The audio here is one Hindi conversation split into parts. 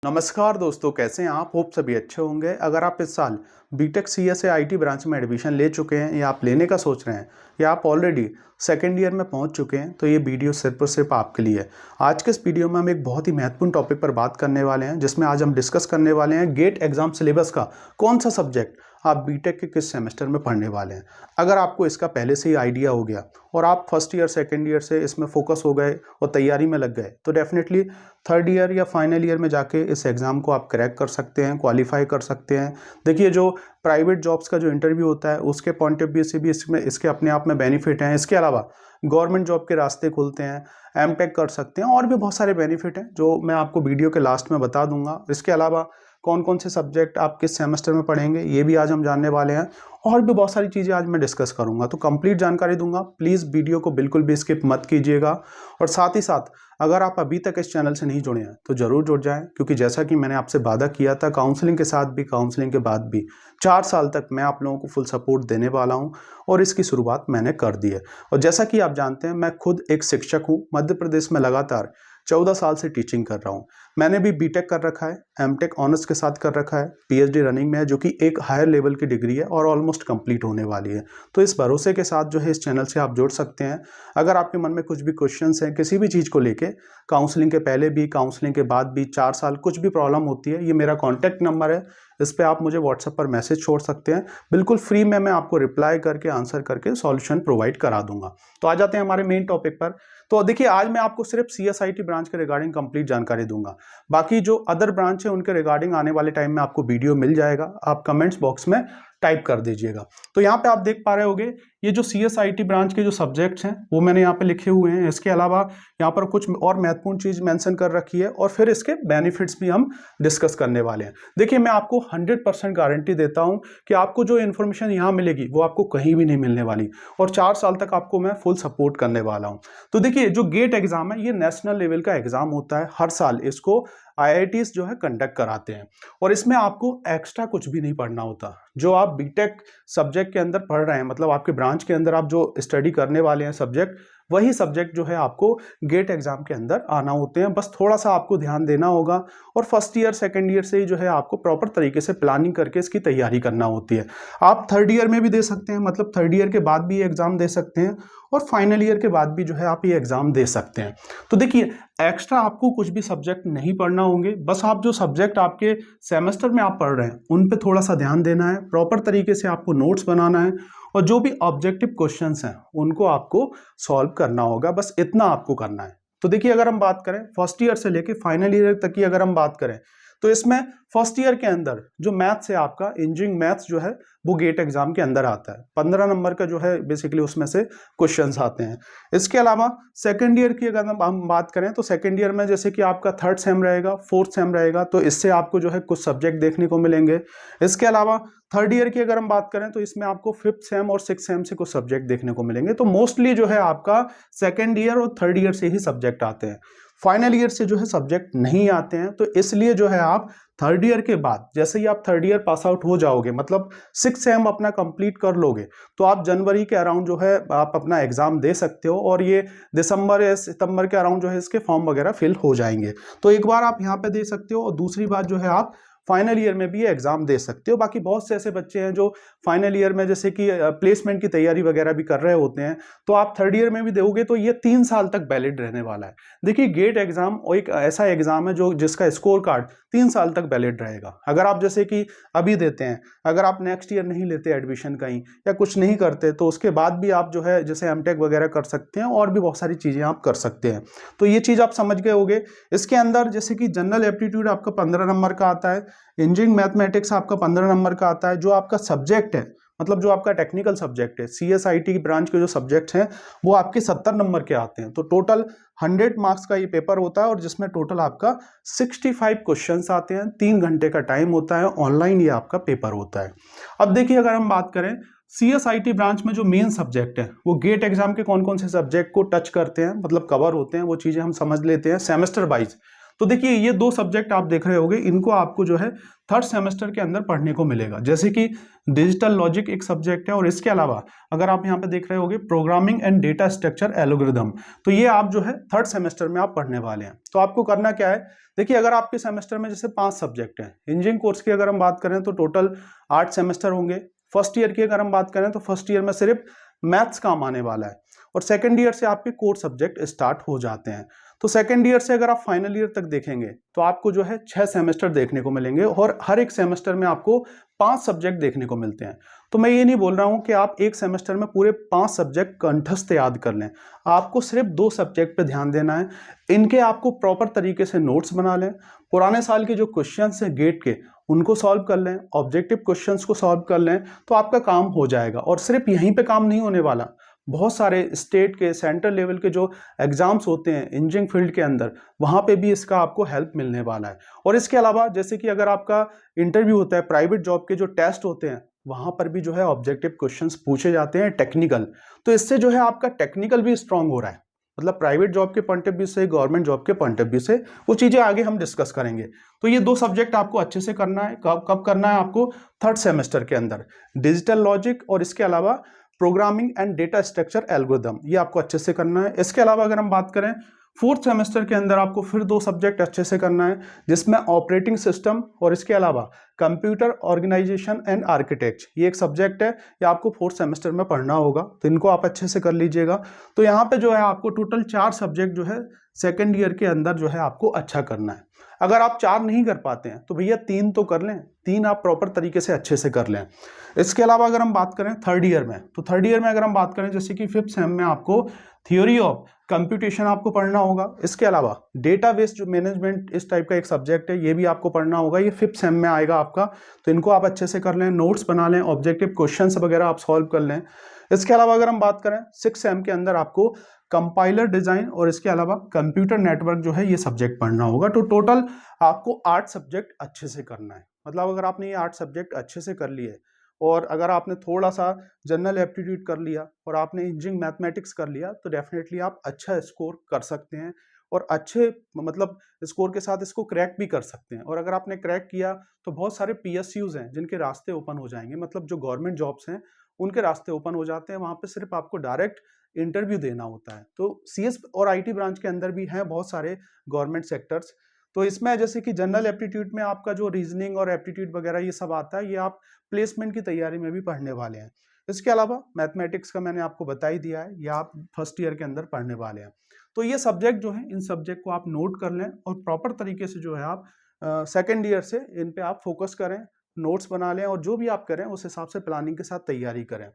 नमस्कार दोस्तों, कैसे हैं आप? होप सभी अच्छे होंगे। अगर आप इस साल बीटेक सीएसए आईटी ब्रांच में एडमिशन ले चुके हैं या आप लेने का सोच रहे हैं या आप ऑलरेडी सेकेंड ईयर में पहुंच चुके हैं तो ये वीडियो सिर्फ और सिर्फ आपके लिए है। आज के इस वीडियो में हम एक बहुत ही महत्वपूर्ण टॉपिक पर बात करने वाले हैं, जिसमें आज हम डिस्कस करने वाले हैं गेट एग्जाम सिलेबस का कौन सा सब्जेक्ट आप बीटेक के किस सेमेस्टर में पढ़ने वाले हैं। अगर आपको इसका पहले से ही आइडिया हो गया और आप फर्स्ट ईयर सेकेंड ईयर से इसमें फोकस हो गए और तैयारी में लग गए तो डेफिनेटली थर्ड ईयर या फाइनल ईयर में जाके इस एग्ज़ाम को आप क्रैक कर सकते हैं, क्वालिफाई कर सकते हैं। देखिए, जो प्राइवेट जॉब्स का जो इंटरव्यू होता है उसके पॉइंट ऑफ व्यू से भी इसके अपने आप में बेनिफिट हैं। इसके अलावा गवर्नमेंट जॉब के रास्ते खुलते हैं, एमटेक कर सकते हैं और भी बहुत सारे बेनिफिट हैं जो मैं आपको वीडियो के लास्ट में बता दूंगा। इसके अलावा कौन कौन से सब्जेक्ट आप किस सेमेस्टर में पढ़ेंगे ये भी आज हम जानने वाले हैं और भी बहुत सारी चीज़ें आज मैं डिस्कस करूंगा, तो कंप्लीट जानकारी दूंगा। प्लीज़ वीडियो को बिल्कुल भी स्किप मत कीजिएगा और साथ ही साथ अगर आप अभी तक इस चैनल से नहीं जुड़े हैं तो ज़रूर जुड़ जाएं, क्योंकि जैसा कि मैंने आपसे वादा किया था काउंसलिंग के साथ भी, काउंसलिंग के बाद भी 4 साल तक मैं आप लोगों को फुल सपोर्ट देने वाला हूं और इसकी शुरुआत मैंने कर दी है। और जैसा कि आप जानते हैं मैं खुद एक शिक्षक हूँ, मध्य प्रदेश में लगातार 14 साल से टीचिंग कर रहा हूँ। मैंने भी बीटेक कर रखा है, एमटेक ऑनर्स के साथ कर रखा है, पीएचडी रनिंग में है जो कि एक हायर लेवल की डिग्री है और ऑलमोस्ट कंप्लीट होने वाली है। तो इस भरोसे के साथ जो है इस चैनल से आप जुड़ सकते हैं। अगर आपके मन में कुछ भी क्वेश्चंस हैं किसी भी चीज़ को लेके, काउंसलिंग के पहले भी, काउंसलिंग के बाद भी, 4 साल कुछ भी प्रॉब्लम होती है, ये मेरा कॉन्टैक्ट नंबर है, इस पर आप मुझे व्हाट्सएप पर मैसेज छोड़ सकते हैं। बिल्कुल फ्री में मैं आपको रिप्लाई करके, आंसर करके सॉल्यूशन प्रोवाइड करा दूंगा। तो आ जाते हैं हमारे मेन टॉपिक पर। तो देखिए, आज मैं आपको सिर्फ सीएसआईटी ब्रांच के रिगार्डिंग कंप्लीट जानकारी दूंगा। बाकी जो अदर ब्रांच है उनके रिगार्डिंग आने वाले टाइम में आपको वीडियो मिल जाएगा, आप कमेंट्स बॉक्स में टाइप कर दीजिएगा। तो यहाँ पे आप देख पा रहे होंगे ये जो सीएसआईटी ब्रांच के जो सब्जेक्ट्स हैं वो मैंने यहाँ पे लिखे हुए हैं। इसके अलावा यहाँ पर कुछ और महत्वपूर्ण चीज मेंशन कर रखी है और फिर इसके बेनिफिट्स भी हम डिस्कस करने वाले हैं। देखिए, मैं आपको 100% गारंटी देता हूँ कि आपको जो इन्फॉर्मेशन यहाँ मिलेगी वो आपको कहीं भी नहीं मिलने वाली और 4 साल तक आपको मैं फुल सपोर्ट करने वाला हूँ। तो देखिए, जो गेट एग्जाम है ये नेशनल लेवल का एग्जाम होता है। हर साल इसको आईआईटीज जो है कंडक्ट कराते हैं और इसमें आपको एक्स्ट्रा कुछ भी नहीं पढ़ना होता। जो आप बीटेक सब्जेक्ट के अंदर पढ़ रहे हैं, मतलब आपके ब्रांच के अंदर आप जो स्टडी करने वाले हैं सब्जेक्ट, वही सब्जेक्ट जो है आपको गेट एग्जाम के अंदर आना होते हैं। बस थोड़ा सा आपको ध्यान देना होगा और फर्स्ट ईयर सेकेंड ईयर से ही जो है आपको प्रॉपर तरीके से प्लानिंग करके इसकी तैयारी करना होती है। आप थर्ड ईयर में भी दे सकते हैं, मतलब थर्ड ईयर के बाद भी ये एग्जाम दे सकते हैं और फाइनल ईयर के बाद भी जो है आप ये एग्जाम दे सकते हैं। तो देखिए, एक्स्ट्रा आपको कुछ भी सब्जेक्ट नहीं पढ़ना होंगे। बस आप जो सब्जेक्ट आपके सेमेस्टर में आप पढ़ रहे हैं उन पे थोड़ा सा ध्यान देना है, प्रॉपर तरीके से आपको नोट्स बनाना है और जो भी ऑब्जेक्टिव क्वेश्चंस हैं उनको आपको सॉल्व करना होगा। बस इतना आपको करना है। तो देखिए, अगर हम बात करें फर्स्ट ईयर से लेके फाइनल ईयर तक की, अगर हम बात करें तो इसमें फर्स्ट ईयर के अंदर जो मैथ्स है आपका, इंजीनियरिंग मैथ्स जो है वो गेट एग्जाम के अंदर आता है। 15 नंबर का जो है बेसिकली उसमें से क्वेश्चंस आते हैं। इसके अलावा सेकंड ईयर की अगर हम बात करें तो सेकंड ईयर में जैसे कि आपका थर्ड सेम रहेगा, फोर्थ सेम रहेगा, तो इससे आपको जो है कुछ सब्जेक्ट देखने को मिलेंगे। इसके अलावा थर्ड ईयर की अगर हम बात करें तो इसमें आपको फिफ्थ सेम और सिक्स सेम से कुछ सब्जेक्ट देखने को मिलेंगे। तो मोस्टली जो है आपका सेकेंड ईयर और थर्ड ईयर से ही सब्जेक्ट आते हैं, फाइनल ईयर से जो है सब्जेक्ट नहीं आते हैं। तो इसलिए जो है आप थर्ड ईयर के बाद, जैसे ही आप थर्ड ईयर पास आउट हो जाओगे, मतलब सिक्स सेम अपना कंप्लीट कर लोगे, तो आप जनवरी के अराउंड जो है आप अपना एग्जाम दे सकते हो और ये दिसंबर या सितंबर के अराउंड जो है इसके फॉर्म वगैरह फिल हो जाएंगे। तो एक बार आप यहाँ पे दे सकते हो और दूसरी बात जो है आप फाइनल ईयर में भी एग्जाम दे सकते हो। बाकी बहुत से ऐसे बच्चे हैं जो फाइनल ईयर में जैसे कि प्लेसमेंट की तैयारी वगैरह भी कर रहे होते हैं, तो आप थर्ड ईयर में भी दोगे तो ये 3 साल तक वैलिड रहने वाला है। देखिए, गेट एग्जाम एक ऐसा एग्जाम है जो जिसका स्कोर कार्ड 3 साल तक वैलिड रहेगा। अगर आप जैसे कि अभी देते हैं, अगर आप नेक्स्ट ईयर नहीं लेते एडमिशन कहीं या कुछ नहीं करते तो उसके बाद भी आप जो है जैसे एमटेक वगैरह कर सकते हैं और भी बहुत सारी चीजें आप कर सकते हैं। तो ये चीज आप समझ गए होंगे। इसके अंदर जैसे कि जनरल एप्टीट्यूड आपका 15 नंबर का आता है, इंजीनियरिंग मैथमेटिक्स आपका 15 नंबर का आता है। जो आपका सब्जेक्ट है, मतलब जो आपका टेक्निकल सब्जेक्ट है, सीएसआईटी की ब्रांच के जो सब्जेक्ट्स हैं वो आपके 70 नंबर के आते हैं। तो टोटल 100 मार्क्स का ये पेपर होता है और जिसमें टोटल आपका 65 क्वेश्चंस आते हैं। 3 घंटे का टाइम होता है, ऑनलाइन ये आपका पेपर होता है। अब देखिए, अगर हम बात करें सीएसआईटी ब्रांच में जो मेन सब्जेक्ट है वो गेट एग्जाम के कौन कौन से सब्जेक्ट को टच करते हैं, मतलब कवर होते हैं, वो चीजें हम समझ लेते हैं सेमेस्टर वाइज। तो देखिए ये 2 सब्जेक्ट आप देख रहे होगे, इनको आपको जो है थर्ड सेमेस्टर के अंदर पढ़ने को मिलेगा। जैसे कि डिजिटल लॉजिक एक सब्जेक्ट है, और इसके अलावा अगर आप यहाँ पे देख रहे होगे programming and data structure algorithm, तो ये आप जो है थर्ड सेमेस्टर में आप पढ़ने वाले हैं। तो आपको करना क्या है, देखिए अगर आपके सेमेस्टर में जैसे 5 सब्जेक्ट हैं, इंजीनियरिंग कोर्स की अगर हम बात करें तो टोटल 8 सेमेस्टर होंगे। फर्स्ट ईयर की अगर हम बात करें तो फर्स्ट ईयर में सिर्फ मैथ्स काम आने वाला है, और सेकंड ईयर से आपके कोर सब्जेक्ट स्टार्ट हो जाते हैं। तो सेकंड ईयर से अगर आप फाइनल ईयर तक देखेंगे तो आपको जो है 6 सेमेस्टर देखने को मिलेंगे, और हर एक सेमेस्टर में आपको 5 सब्जेक्ट देखने को मिलते हैं। तो मैं ये नहीं बोल रहा हूं कि आप एक सेमेस्टर में पूरे 5 सब्जेक्ट कंठस्थ याद कर लें, आपको सिर्फ 2 सब्जेक्ट पे ध्यान देना है। इनके आपको प्रॉपर तरीके से नोट्स बना लें, पुराने साल के जो क्वेश्चंस हैं गेट के उनको सॉल्व कर लें, ऑब्जेक्टिव क्वेश्चंस को सॉल्व कर लें, तो आपका काम हो जाएगा। और सिर्फ यहीं पे काम नहीं होने वाला, बहुत सारे स्टेट के सेंट्रल लेवल के जो एग्जाम्स होते हैं इंजीनियरिंग फील्ड के अंदर, वहां पे भी इसका आपको हेल्प मिलने वाला है। और इसके अलावा जैसे कि अगर आपका इंटरव्यू होता है, प्राइवेट जॉब के जो टेस्ट होते हैं, वहां पर भी जो है ऑब्जेक्टिव क्वेश्चंस पूछे जाते हैं टेक्निकल, तो इससे जो है आपका टेक्निकल भी स्ट्रांग हो रहा है। मतलब प्राइवेट जॉब के पॉइंट ऑफ व्यू से, गवर्नमेंट जॉब के पॉइंट ऑफ व्यू से, वो चीजें आगे हम डिस्कस करेंगे। तो ये 2 सब्जेक्ट आपको अच्छे से करना है। कब करना है आपको, थर्ड सेमेस्टर के अंदर, डिजिटल लॉजिक और इसके अलावा programming and data structure algorithm, ये आपको अच्छे से करना है। इसके अलावा अगर हम बात करें फोर्थ सेमेस्टर के अंदर आपको फिर 2 सब्जेक्ट अच्छे से करना है, जिसमें ऑपरेटिंग सिस्टम और इसके अलावा कंप्यूटर ऑर्गेनाइजेशन एंड आर्किटेक्ट, ये एक सब्जेक्ट है, ये आपको फोर्थ सेमेस्टर में पढ़ना होगा, तो इनको आप अच्छे से कर लीजिएगा। तो यहाँ पे जो है आपको टोटल 4 सब्जेक्ट जो है सेकेंड ईयर के अंदर जो है आपको अच्छा करना है। अगर आप 4 नहीं कर पाते हैं तो भैया 3 तो कर लें, 3 आप प्रॉपर तरीके से अच्छे से कर लें। इसके अलावा अगर हम बात करें थर्ड ईयर में, तो थर्ड ईयर में अगर हम बात करें जैसे कि 5th सेम में आपको थ्योरी ऑफ कंप्यूटेशन आपको पढ़ना होगा। इसके अलावा डेटाबेस जो मैनेजमेंट इस टाइप का एक सब्जेक्ट है, ये भी आपको पढ़ना होगा, ये 5th सेम में आएगा आपका, तो इनको आप अच्छे से कर लें, नोट्स बना लें, ऑब्जेक्टिव क्वेश्चंस वगैरह आप सॉल्व कर लें। इसके अलावा अगर हम बात करें 6th सेम के अंदर आपको कंपाइलर डिजाइन और इसके अलावा कंप्यूटर नेटवर्क जो है ये सब्जेक्ट पढ़ना होगा। तो टोटल आपको 8 सब्जेक्ट अच्छे से करना है। मतलब अगर आपने ये 8 सब्जेक्ट अच्छे से कर लिए, और अगर आपने थोड़ा सा जनरल एप्टीट्यूड कर लिया और आपने इंजीनियरिंग मैथमेटिक्स कर लिया, तो डेफिनेटली आप अच्छा स्कोर कर सकते हैं, और अच्छे मतलब स्कोर के साथ इसको क्रैक भी कर सकते हैं। और अगर आपने क्रैक किया तो बहुत सारे PSUs हैं जिनके रास्ते ओपन हो जाएंगे, मतलब जो गवर्नमेंट जॉब्स हैं उनके रास्ते ओपन हो जाते हैं। वहां पे सिर्फ आपको डायरेक्ट इंटरव्यू देना होता है। तो CS और IT ब्रांच के अंदर भी हैं बहुत सारे गवर्नमेंट सेक्टर्स। तो इसमें जैसे कि जनरल एप्टीट्यूड में आपका जो रीजनिंग और एप्टीट्यूड वगैरह ये सब आता है, ये आप प्लेसमेंट की तैयारी में भी पढ़ने वाले हैं। इसके अलावा मैथमेटिक्स का मैंने आपको बता ही दिया है, ये आप फर्स्ट ईयर के अंदर पढ़ने वाले हैं। तो ये सब्जेक्ट जो है, इन सब्जेक्ट को आप नोट कर लें, और प्रॉपर तरीके से जो है आप सेकेंड ईयर से इन पे आप फोकस करें, नोट्स बना लें, और जो भी आप करें उस हिसाब से प्लानिंग के साथ तैयारी करें।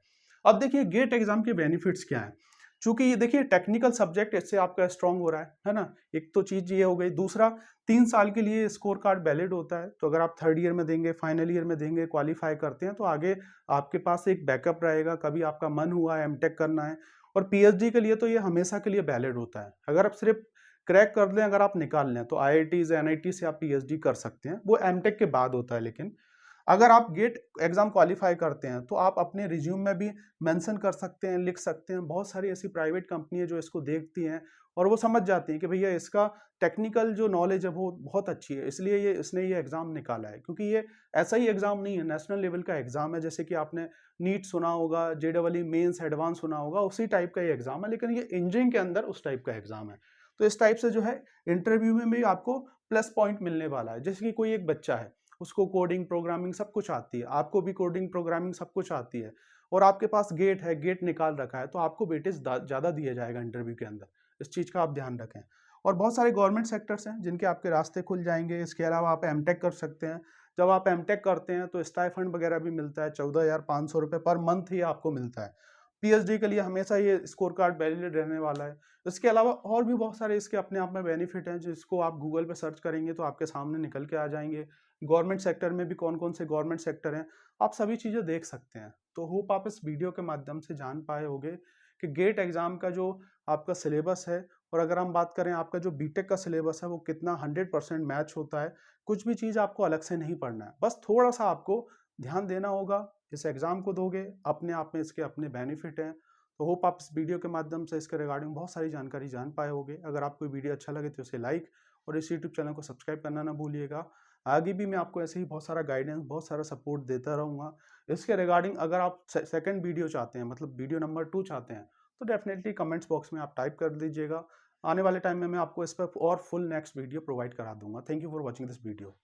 अब देखिए गेट एग्जाम के बेनिफिट्स क्या हैं। चूंकि ये देखिए टेक्निकल सब्जेक्ट इससे आपका स्ट्रांग हो रहा है ना, एक तो चीज ये हो गई। दूसरा, 3 साल के लिए स्कोर कार्ड वैलिड होता है, तो अगर आप थर्ड ईयर में देंगे, फाइनल ईयर में देंगे, क्वालिफाई करते हैं, तो आगे आपके पास एक बैकअप रहेगा, कभी आपका मन हुआ एमटेक करना है। और PhD के लिए तो ये हमेशा के लिए वैलिड होता है। अगर आप सिर्फ क्रैक कर लें, अगर आप निकाल लें, तो IITs NIT से आप PhD कर सकते हैं, वो एमटेक के बाद होता है। लेकिन अगर आप गेट एग्जाम क्वालिफाई करते हैं तो आप अपने रिज्यूम में भी मेंशन कर सकते हैं, लिख सकते हैं। बहुत सारी ऐसी प्राइवेट कंपनी है जो इसको देखती हैं, और वो समझ जाती हैं कि भैया इसका टेक्निकल जो नॉलेज है वो बहुत अच्छी है, इसलिए इसने ये एग्जाम निकाला है। क्योंकि ये ऐसा ही एग्जाम नहीं है, नेशनल लेवल का एग्जाम है। जैसे कि आपने नीट सुना होगा, JEE मेंस एडवांस सुना होगा, उसी टाइप का ये एग्जाम है, लेकिन ये इंजीनियरिंग के अंदर उस टाइप का एग्जाम है। तो इस टाइप से जो है इंटरव्यू में भी आपको प्लस पॉइंट मिलने वाला है। जैसे कि कोई एक बच्चा है, उसको कोडिंग प्रोग्रामिंग सब कुछ आती है, आपको भी कोडिंग प्रोग्रामिंग सब कुछ आती है, और आपके पास गेट है, गेट निकाल रखा है, तो आपको वेटेज ज़्यादा दिया जाएगा इंटरव्यू के अंदर। इस चीज़ का आप ध्यान रखें। और बहुत सारे गवर्नमेंट सेक्टर्स हैं जिनके आपके रास्ते खुल जाएंगे। इसके अलावा आप एमटेक कर सकते हैं। जब आप एमटेक करते हैं तो स्टाइफंड वगैरह भी मिलता है, 14,500 रुपये पर मंथ ही आपको मिलता है। PhD के लिए हमेशा ये स्कोर कार्ड वैलिड रहने वाला है। इसके अलावा और भी बहुत सारे इसके अपने आप में बेनिफिट हैं, जिसको आप गूगल पे सर्च करेंगे तो आपके सामने निकल के आ जाएंगे। गवर्नमेंट सेक्टर में भी कौन कौन से गवर्नमेंट सेक्टर हैं, आप सभी चीज़ें देख सकते हैं। तो होप आप इस वीडियो के माध्यम से जान पाए होंगे कि गेट एग्जाम का जो आपका सिलेबस है, और अगर हम बात करें आपका जो बीटेक का सिलेबस है, वो कितना 100% मैच होता है। कुछ भी चीज़ आपको अलग से नहीं पढ़ना है, बस थोड़ा सा आपको ध्यान देना होगा। इस एग्जाम को दोगे, अपने आप में इसके अपने बेनिफिट हैं। तो होप आप इस वीडियो के माध्यम से इसके रिगार्डिंग बहुत सारी जानकारी जान पाए होंगे। अगर आपको वीडियो अच्छा लगे तो इसे लाइक और इस यूट्यूब चैनल को सब्सक्राइब करना ना भूलिएगा। आगे भी मैं आपको ऐसे ही बहुत सारा गाइडेंस, बहुत सारा सपोर्ट देता रहूँगा। इसके रिगार्डिंग अगर आप सेकंड वीडियो चाहते हैं, मतलब वीडियो नंबर 2 चाहते हैं, तो डेफिनेटली कमेंट्स बॉक्स में आप टाइप कर दीजिएगा। आने वाले टाइम में मैं आपको इस पर और फुल नेक्स्ट वीडियो प्रोवाइड करा दूँगा। Thank you for watching this video.